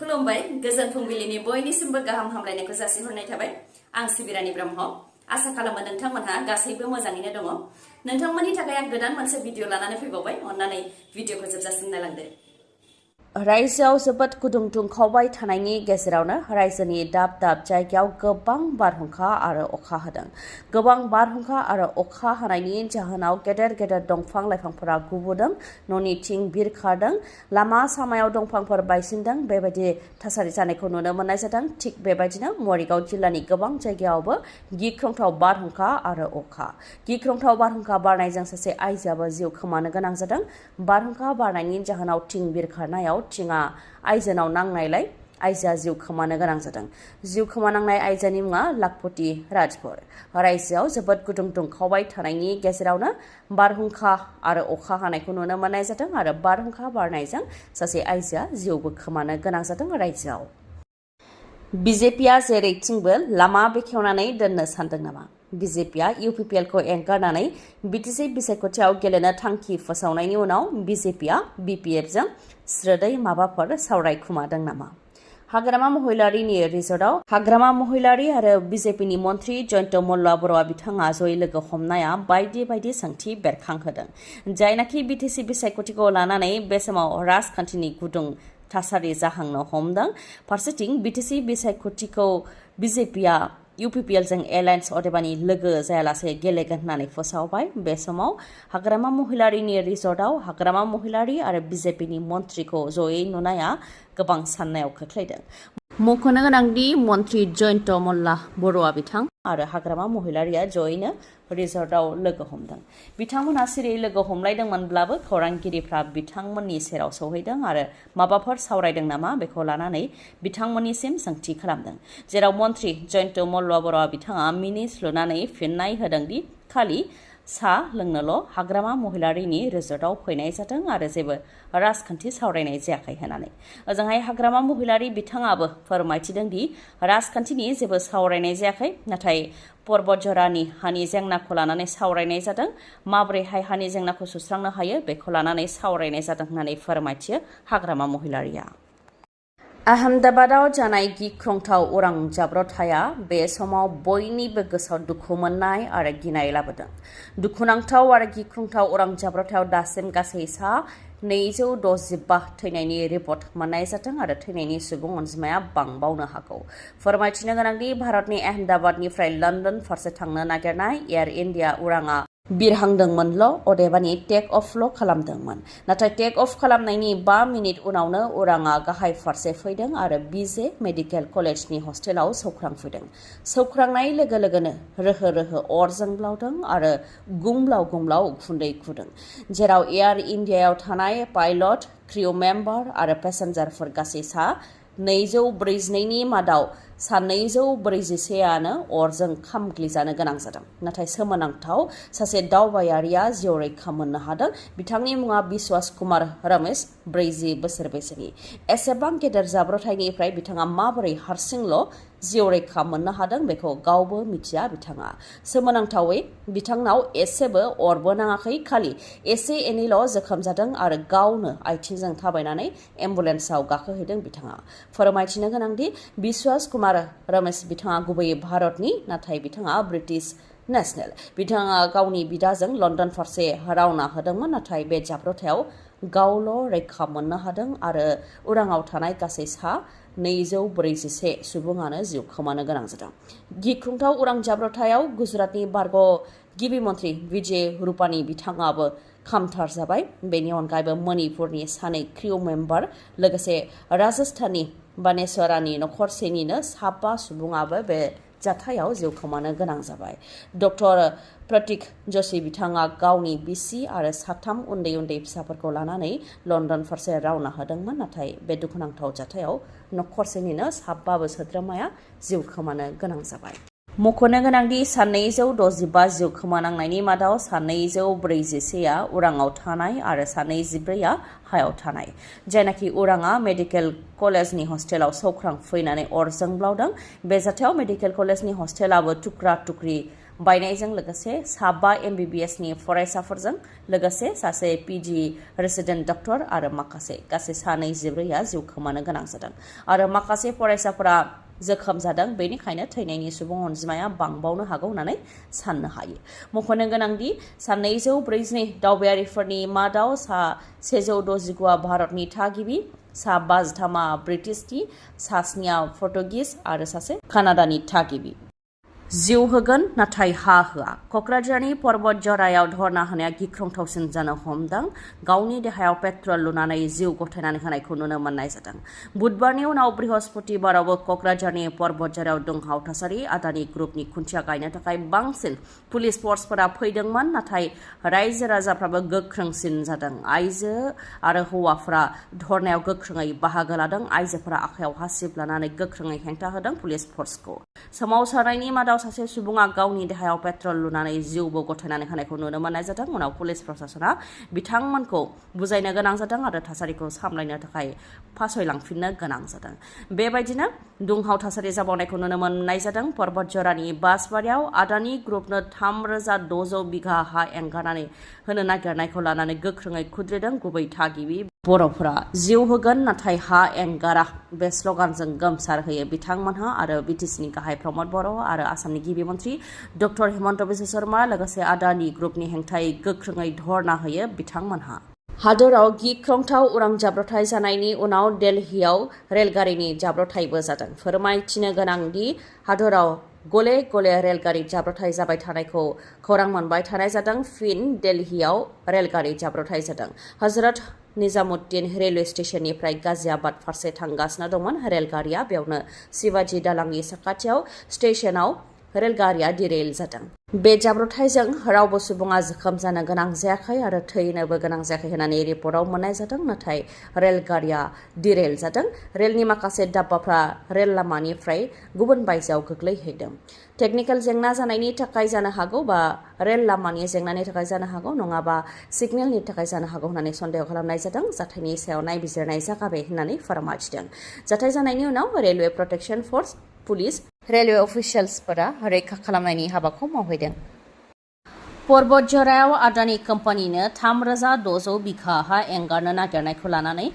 खुलुमबाय गोजोन फुंबिलिनि बयनिसिमबो गाहाम हामलायनायखौ जासिहरनाय थाबाय आं सिबि रानी ब्रह्म आसा खालामो नोंथांमोनहा गासैबो मोजाङैनो दङ नोंथांमोननि थाखाय आं गोदान मोनसे भिडिअ लानानै फैबावबाय अन्नानै भिडिअखौ जोबजासिम नायलांदो रायजोआव जोबोद गुदुं दुंखावबाय थानायनि गेजेरावनो रायजोनि दाब दाब जायगायाव गोबां बारहुंखा आरो अखा हादों गोबां बारहुंखा आरो अखा हानायनि जाहोनाव गेदेर गेदेर दंफां लाइफांफोरा गुबुदों न'नि थिं बिरखारदों लामा सामायाव दंफांफोर बायसिनदों बेबायदि थासारि जानायखौ नुनो मोननाय जादों थिग बेबायदिनो मरिगाव जिल्लानि गोबां जायगायावबो गिख्रंथाव बारहुंखा आरो अखा गिख्रंथाव बारहुंखा बारनायजों सासे आइजोआबो जिउ खोमानो गोनां जादों बारहुंखा बारनायनि जाहोनाव थिं बिरखारनायाव थिङा आइजोनाव नांनायलाय आइजोआ जिउ खोमानो गोनां जादों जिउ खोमानांनाय आइजोनि मुङा लाखपति राजपुर रायजोआव जोबोद गुदुं दुंखावबाय थानायनि गेजेरावनो बारहुंखा आरो अखा हानायखौ नुनो मोननाय जादों आरो बारहुंखा बारनायजों सासे आइजोआ जिउबो खोमानो गोनां जादों रायजोआव बिजेपिआ जेरैथिंबो लामा बेखेवनानै दोननो सानदों नामा बिजेपिआ UPPL खौ एंगारनानै BTech बिसायख'थियाव गेलेनो थांखि फोसावनायनि उनाव बिजेपिआ BPF जों स्रोदै माबाफोर सावरायखुमादों नामा हाग्रामा महिलारीनि रिजर्टआव हाग्रामा महिलारी आरो बिजेपिनि मन्त्रि जयन्त मल्ल बर'आ बिथाङा जयै लोगो हमनाया बायदि बायदि सोंथि बेरखांहोदों जायनाखि BTech बिसायख'थिखौ लानानै बे समाव राजखान्थिनि गुदुं थासारि जाहांनो हमदों फारसेथिं BTech बिसायख'थिखौ बिजेपिआ UPPL जों एलायन्स अदेबानि लोगो जायालासे गेलेगोन होननानै फोसावबाय बे समाव हाग्रामा महिलारीनि रिजर्टआव हाग्रामा महिलारी आरो बिजेपिनि मन्त्रिखौ जयै नुनाया गोबां साननायाव खोख्लैदों मख'नो गोनांदि मन्त्रि जयन्त मल्ल बर'आ बिथां आरो हाग्रामा महिलारीआ जयैनो रिजर्टआव लोगो हमदों बिथांमोनहा सिरियै लोगो हमलायदोंमोनब्लाबो खौरांगिरिफ्रा बिथांमोननि सेराव सौहैदों आरो माबाफोर सावरायदों नामा बेखौ लानानै बिथांमोननिसिम सोंथि खालामदों जेराव मन्त्रि जयन्त मल्ल बर'आ बिथाङा मिनिस लुनानै फिननाय होदोंदि खालि सा लोंनोल' हाग्रामा महिलारीनि रिजर्टआव फैनाय जादों आरो जेबो राजखान्थि सावरायनाय जायाखै होननानै ओजोंहाय हाग्रामा महिलारी बिथाङाबो फोरमायथिदों दि राजखान्थिनि जेबो सावरायनाय जायाखै नाथाय पर्बत जरानि हानि जेंनाखौ लानानै सावरायनाय जादों माबोरैहाय हानि जेंनाखौ सुस्रांनो हायो बेखौ लानानै सावरायनाय जादों होननानै फोरमायथियो हाग्रामा महिलारीया आहमेदाबादाव जानाय गिख्रंथाव उरां जाब्रबथाया बे समाव बयनिबो गोसोआव दुखु मोननाय आरो गिनाय लाबोदों दुखुनांथाव आरो गिख्रंथाव उरां जाब्रबथायाव दासिम गासै 265 थैनायनि रिपर्ट मोननाय जादों आरो थैनायनि सुबुं अनजिमाया बांबावनो हागौ फोरमायथिनो गोनांदि भारतनि आहमेदाबादनिफ्राय लन्दन फारसे थांनो नागिरनाय एयार इन्डिया उराङा बिरहांदोंमोनल' अदेबानि टेक अफल' खालामदोंमोन नाथाय टेक अफ खालामनायनि 5 मिनिट उनावनो उराङा गाहाय फारसे फैदों आरो बीजे मेडिकेल कलेजनि हस्टेलाव सौख्रांफैदों सौख्रांनाय लोगो लोगोनो रोहो रोहो अर जोंब्लावदों आरो गुंग्लाव गुंग्लाव उखुन्दै खुदों जेराव एयार इन्डियायाव थानाय पाइलट क्रिउ मेम्बार आरो पेसेन्जारफोर गासै 242नि मादाव 241आनो अरजों खामग्लिजानो गोनां जादों नाथाय सोमोनांथाव सासे दावबायारिया जिउ रैखा मोननो हादों बिथांनि मुङा बिश्वास कुमार रमेश 40 बोसोर बैसोनि एसेबां गेदेर जाब्रबथायनिफ्राय बिथाङा माबोरै हारसिंल' जिउ रैखा मोननो हादों बेखौ गावबो मिथिया बिथाङा सोमोनांथावै बिथांनाव एसेबो अरबो नाङाखै खालि एसे एनैल' जोखोम जादों आरो गावनो आथिंजों थाबायनानै एम्बुलेन्सआव गाखोहैदों बिथाङा फोरमायथिनो गोनांदि बिश्वास कुमार रमेश बिथाङा गुबैयै भारतनि नाथाय बिथाङा ब्रिटिश नेशनेल बिथाङा गावनि बिदाजों लन्दन फारसे रावना होदोंमोन नाथाय बे जाब्रबथायाव गावल' रैखा मोननो हादों आरो उराङाव थानाय गासै 241 सुबुङानो जिउ खोमानो गोनां जादों गिख्रंथाव उरां जाब्रबथायाव गुजरातनि बारग' गिबि मन्त्रि विजय रुपानी बिथाङाबो खामथार जाबाय बेनि अनगायैबो मणिपुरनि 2 क्रिउ मेम्बार लोगोसे राजस्थाननि बानेश्वरानि नखरसेनिनो 5 सुबुङाबो बे जाथायाव जिउ खोमानो गोनां जाबाय डक्टर प्रतीक जोशी बिथाङा गावनि बिसि आरो 3 उन्दै उन्दै फिसाफोरखौ लानानै लन्दन फारसे रावना होदोंमोन नाथाय बे दुखुनांथाव जाथायाव नखरसेनिनो 5 सोद्रोमाया जिउ खोमानो गोनां जाबाय मख'नो गोनांदि 265 जिउ खोमानांनायनि मादाव 241आ उराङाव थानाय आरो 214आ हायाव थानाय जायनाखि उराङा मेडिकेल कलेजनि हस्टेलाव सौख्रांफैनानै अर जोंब्लावदों बे जाथायाव मेडिकेल कलेजनि हस्टेलाबो टुक्रा टुक्रि बायनायजों लोगोसे साबा MBBS नि फरायसाफोरजों लोगोसे सासे PG रेसिडेन्ट डक्टर आरो माखासे गासै 24 जिउ खोमानो गोनां जादों आरो माखासे फरायसाफोरा जोखोम जादों। बेनिखायनो थैनायनि सुबुं अनजिमाया बांबावनो हागौ होननानै साननो हायो। मख'नो गोनांदि 242 दावबायारिफोरनि मादाव 169 भारतनि थागिबि, 53 ब्रिटिशनि, 7 पर्तुगिस आरो सासे कानाडानि थागिबि। जिउ होगोन नाथाय हा होआ। क'क्राझारनि पर्बत जरायाव धर्ना होनाया गिख्रंथावसिन जानो हमदों। गावनि देहायाव पेट्रल लुनानै जिउ गथायनानै होनायखौ नुनो मोननाय जादों। बुधबारनि उनाव बृहस्पतिबारावबो क'क्राझारनि पर्बत जरायाव दुंहाव थासारि। आदानि ग्रुपनि खुन्थिया गायनो थाखाय बांसिन पुलिस फर्सफोरा फैदोंमोन, नाथाय रायजो राजाफ्राबो गोख्रोंसिन जादों। आइजो आरो हौवाफोरा धर्नायाव गोख्रोङै बाहागो लादों। आइजोफोरा आखायाव हासिब लानानै गोख्रोङै हेंथा होदों पुलिस फर्सखौ। सोमावसारनायनि मादाव सासे सुबुङा गावनि देहायाव पेट्रल लुनानै जिउबो गथायनानै होनायखौ नुनो मोननाय जादों। उनाव पुलिस प्रशासना बिथांमोनखौ बुजायनो गोनां जादों आरो थासारिखौ सामलायनो थाखाय फासयलांफिननो गोनां जादों। बेबायदिनो दुंहाव थासारि जाबावनायखौ नुनो मोननाय जादों। पर्बत जरानि बासबारियाव आदानि ग्रुपनो 3600 बिघा हा एंगारनानै होनो नागिरनायखौ लानानै गोख्रोङै खुद्रिदों गुबै थागिबि बर'फोरा। जिउ होगोन नाथाय हा एंगारा बे स्लगानजों गोमसार होयो बिथांमोनहा आरो BTCनि गाहाय प्रमद बर' आरो आसामनि गिबि मन्त्रि डक्टर हिमन्त बिश्व शर्मा लोगोसे आदानि ग्रुपनि हेंथायै गोख्रोङै धर्ना होयो बिथांमोनहा। हादराव गिख्रंथाव उरां जाब्रबथाय जानायनि उनाव दिल्लीयाव रेलगारिनि जाब्रबथायबो जादों। फोरमायथिनो गोनांदि हादराव गले गले रेलगारि जाब्रबथाय जाबाय थानायखौ खौरां मोनबाय थानाय जादों। फिन दिल्लीयाव रेलगारि जाब्रबथाय जादों। हजरत निजामुद्दिन रेलवे स्टेशननिफ्राय गाजियाबाद फारसे थांगासिनो दंमोन रेलगारिया। बेयावनो शिवाजी दालांनि साखाथियाव स्टेशनाव रेलगारिया डिरेल जादों। बे जाब्रबथायजों रावबो सुबुङा जोखोम जानो गोनां जायाखै आरो थैनोबो गोनां जायाखै होननानै रिपर्टआव मोननाय जादों। नाथाय रेलगारिया डिरेल जादों। रेलनि माखासे डाब्बाफ्रा रेल लामानिफ्राय गुबुन बायजोआव गोग्लैहैदों। टेकनिकेल जेंना जानायनि थाखाय जानो हागौ, बा रेल लामानि जेंनानि थाखाय जानो हागौ, नङाबा सिगनेलनि थाखाय जानो हागौ होननानै सन्देह खालामनाय जादों। जाथायनि सायाव नायबिजिरनाय जागाबाय होननानै फोरमायथिदों। जाथाय जानायनि उनाव रेलवे प्रटेक्शन फर्स, पुलिस, रेलवे अफिसियेल्सफोरा रैखा खालामनायनि हाबाखौ मावहैदों। पर्बत जरायाव आदानि कम्पानिनो 3600 बिघा हा एंगारनो नागिरनायखौ लानानै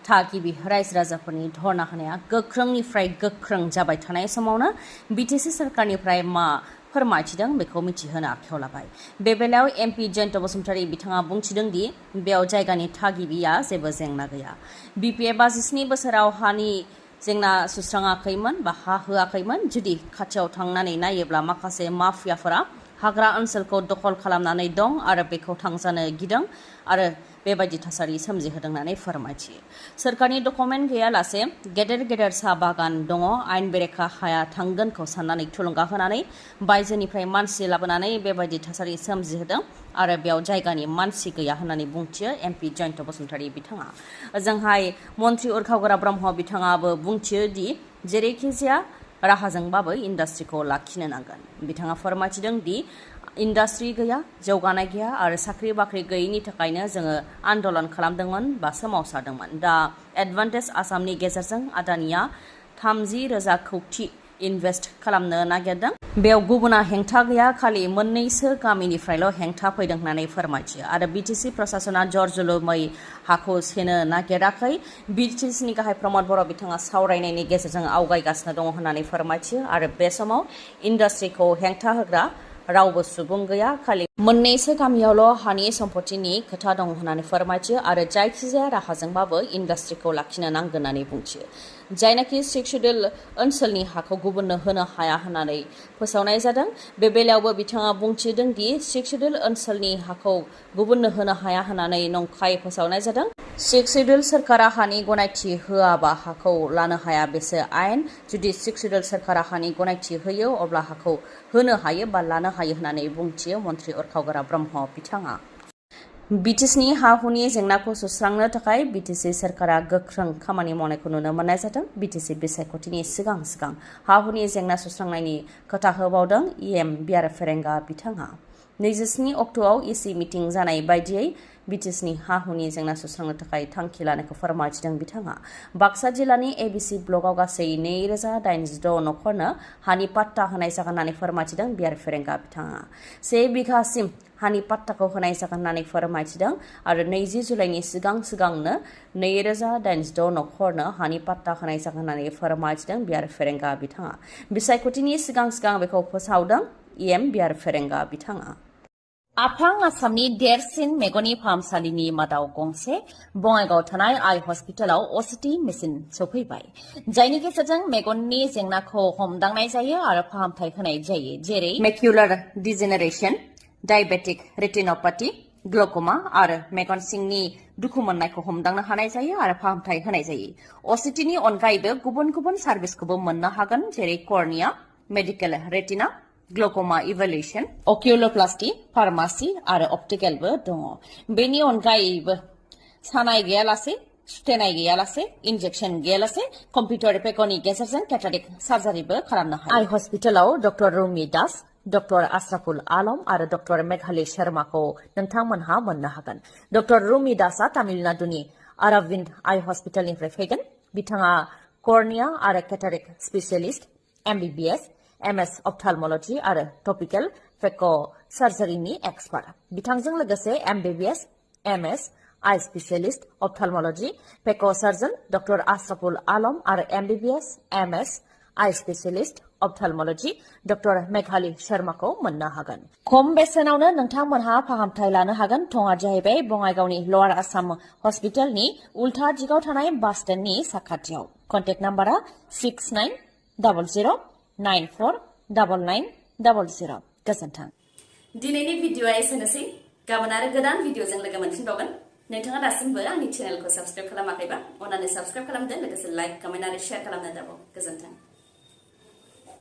थागिबि रायजो राजाफोरनि धर्ना होनाया गोख्रोंनिफ्राय गोख्रों जाबाय थानाय समावनो BTC सोरखारनिफ्राय मा फोरमायथिदों बेखौ मिथिहोनो आखायाव लाबाय। बे बेलायाव MP जयन्त बसुमतारी बिथाङा बुंथिदों दि बेयाव जायगानि थागिबिया जेबो जेंना गैया। BPA 57 बोसोराव हानि जेंना सुस्राङाखैमोन बा हा होआखैमोन। जुदि खाथियाव थांनानै नायोब्ला माखासे माफियाफोरा हाग्रा ओनसोलखौ दखल खालामनानै दं आरो बेखौ थांजानो गिदों आरो बेबायदि थासारि सोमजिहोदों होननानै फोरमायथियो। सोरखारनि डकुमेन्ट गैयालासे गेदेर गेदेर साहा बागान दङ। आयेन बेरेखा हाया थांगोनखौ साननानै थुलुंगा होनानै बायजोनिफ्राय मानसि लाबोनानै बेबायदि थासारि सोमजिहोदों आरो बेयाव जायगानि मानसि गैया होननानै बुंथियो MP जयन्त बसुमतारी बिथाङा। ओजोंहाय मन्त्रि उरखावगोरा ब्रह्म बिथाङाबो बुंथियो दि जेरैखिजाया राहाजोंबाबो इन्डास्ट्रिखौ लाखिनो नांगोन। बिथाङा फोरमायथिदों दि इन्डास्ट्रि गैया, जौगानाय गैया आरो साख्रि बाख्रि गैयैनि थाखायनो जोङो आन्दलन खालामदोंमोन बा सोमावसारदोंमोन। दा एडभान्टेज आसामनि गेजेरजों आदानिया 30,000 कौटि इनभेस्ट खालामनो नागिरदों। बेयाव गुबुना हेंथा गैया, खालि मोननैसो गामिनिफ्रायल' हेंथा फैदों होननानै फोरमायथियो आरो BTC प्रशासना जरजुलुमै हाखौ सेनो नागिराखै। BTCनि गाहाय प्रमद बर' बिथाङा सावरायनायनि गेजेरजों आवगायगासिनो दङ होननानै फोरमायथियो आरो बे समाव इन्डास्ट्रिखौ हेंथा होग्रा रावबो सुबुं गैया, खालि मोननैसो गामियावल' हानि सम्पतिनि खोथा दं होननानै फोरमायथियो आरो जायखिजाया राहाजोंबाबो इन्डास्ट्रिखौ लाखिनो नांगोन होननानै बुंथियो। जायनाखि 6 शिड्युल ओनसोलनि हाखौ गुबुननो होनो हाया होननानै फोसावनाय जादों। बे बेलायावबो बिथाङा बुंथिदों दि 6 शिड्युल ओनसोलनि हाखौ गुबुननो होनो हाया होननानै नंखाय फोसावनाय जादों। 6 शिड्युल सोरखारा हानि गनायथि होआबा हाखौ लानो हाया, बेसो आयेन। जुदि 6 शिड्युल सोरखारा हानि गनायथि होयो अब्ला हाखौ होनो हायो बा लानो हायो होननानै बुंथियो मन्त्रि उरखावगोरा ब्रह्म बिथाङा। BTCनि हा-हुनि जेंनाखौ सुस्रांनो थाखाय BTC सोरखारा गोख्रों खामानि मावनायखौ नुनो मोननाय जादों। BTC बिसायख'थिनि सिगां हा-हुनि जेंना सुस्रांनायनि खोथा होबावदों EM बियार फेरेंगा बिथाङा। 27 अक्ट'आव इसि मिटिं जानाय बायदियै बिटिसिनि हा-हुनि जेंना सुस्रांनो थाखाय थांखि लानायखौ फोरमायथिदों बिथाङा। बाक्सा जिल्लानि एबिसि ब्लकआव गासै 2086 नखरनो हानि पाट्टा होनाय जागोन होननानै फोरमायथिदों बिआर फेरेंगा बिथाङा। 1 बिघासिम हानि पाट्टाखौ होनाय जागोन होननानै फोरमायथिदों आरो 20 जुलाइनि सिगांनो 2086 नखरनो हानि पाट्टा होनाय जागोन होननानै फोरमायथिदों बिआर फेरेंगा बिथाङा। बिसायख'थिनि सिगां बेखौ फोसावदों इएम बिआर फेरेंगा बिथाङा। आफां आसामनि देरसिन मेगननि फाहामसालिनि मादाव गंसे बङाइगावआव थानाय आइ हस्पिटालाव असिटि मेसिन सौफैबाय, जायनि गेजेरजों मेगननि जेंनाखौ हमदांनाय जायो आरो फाहामथाय होनाय जायो, जेरै मेक्युलार डिजेनेरेशन, डायबेटिक रेटिनोपैथी, ग्लुक'मा आरो मेगन सिंनि दुखु मोननायखौ हमदांनो हानाय जायो आरो फाहामथाय होनाय जायो। असिटिनि अनगायैबो गुबुन सार्भिसखौबो मोननो हागोन, जेरै cornea, medical retina, glaucoma इभेलुएशन, अकिउलोप्लास्टी, pharmacy आरो अप्टिकेलबो दङ। बेनि अनगायैबो सानाय गैयालासे, सुथेनाय गैयालासे, इन्जेक्शन गैयालासे कम्पिउटार पेकनि गेजेरजों केटारेक्ट सार्जारिबो खालामनो हायो। आइ हस्पिटालाव डक्टर रुमि दास, डक्टर आशराफुल आलम आरो डक्टर मेघाली शर्माखौ नोंथांमोनहा मोननो हागोन। डक्टर रुमि दासआ तामिलनाडुनि अरविंद आइ हस्पिटालनिफ्राय फैगोन। बिथाङा कर्निया आरो केटारेक्ट स्पेशियलिस्ट, MBBS, MS अप्थालमोलॉजी आरो टपिकल फेक' सार्जारिनि एक्सपार्ट। बिथांजों लोगोसे MBBS, MS आइ स्पेशियलिस्ट अप्थालमोलॉजी फेक' सार्जन डक्टर आशराफुल आलम आरो MBBS, MS आइ स्पेशियलिस्ट अप्थालमोलॉजी डक्टर मेघाली शर्माखौ मोननो हागोन। खम बेसेनावनो नोंथांमोनहा फाहामथाय लानो हागोन। थङा जाहैबाय बङाइगावनि लवार आसाम हस्पिटालनि उल्था दिगाव थानाय बास स्टेन्डनि साखाथियाव। कन्टेक्ट नाम्बारा 6900949900। गोजोन्थों। दिनैनि भिडिअआ एसेनोसै। गाबोन आरो गोदान भिडिअजों लोगो मोनफिनबावगोन। नोंथाङा दासिमबो आंनि चेनेलखौ साबस्क्राइब खालामाखैबा अन्नानै साबस्क्राइब खालामदो, लोगोसे लाइक, कमेन्ट आरो शेयार खालामनो दाबाव। गोजोन्थों।